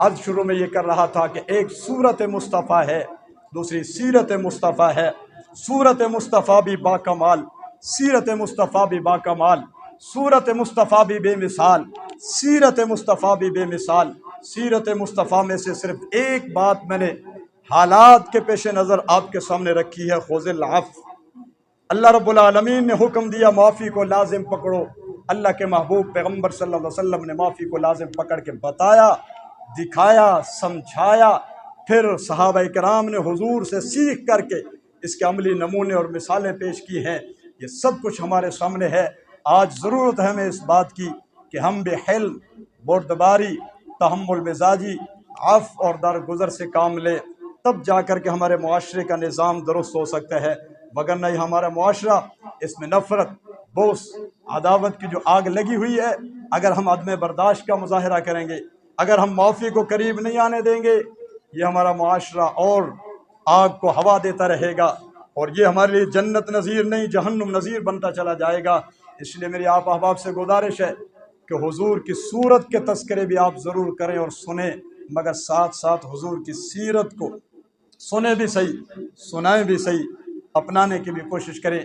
آج شروع میں یہ کر رہا تھا کہ ایک صورت مصطفیٰ ہے، دوسری سیرت مصطفیٰ ہے۔ صورت مصطفیٰ بھی باکمال، سیرت مصطفیٰ بھی باکمال، صورت مصطفیٰ بھی بے مثال، سیرت مصطفیٰ بھی بے مثال۔ سیرت مصطفیٰ میں سے صرف ایک بات میں نے حالات کے پیش نظر آپ کے سامنے رکھی ہے، خذ العفو۔ اللہ رب العالمین نے حکم دیا معافی کو لازم پکڑو، اللہ کے محبوب پیغمبر صلی اللہ علیہ وسلم نے معافی کو لازم پکڑ کے بتایا، دکھایا، سمجھایا، پھر صحابہ کرام نے حضور سے سیکھ کر کے اس کے عملی نمونے اور مثالیں پیش کی ہیں۔ یہ سب کچھ ہمارے سامنے ہے۔ آج ضرورت ہے ہمیں اس بات کی کہ ہم بے حلم، بردباری، تحمل مزاجی، عفو اور درگزر سے کام لیں، تب جا کر کے ہمارے معاشرے کا نظام درست ہو سکتا ہے، وگرنہ یہ ہمارا معاشرہ، اس میں نفرت، بغض، عداوت کی جو آگ لگی ہوئی ہے، اگر ہم عدم برداشت کا مظاہرہ کریں گے، اگر ہم معافی کو قریب نہیں آنے دیں گے، یہ ہمارا معاشرہ اور آگ کو ہوا دیتا رہے گا، اور یہ ہمارے لیے جنت نظیر نہیں جہنم نظیر بنتا چلا جائے گا۔ اس لیے میری آپ احباب سے گزارش ہے کہ حضور کی صورت کے تذکرے بھی آپ ضرور کریں اور سنیں، مگر ساتھ ساتھ حضور کی سیرت کو سنیں بھی صحیح، سنائیں بھی صحیح، اپنانے کی بھی کوشش کریں۔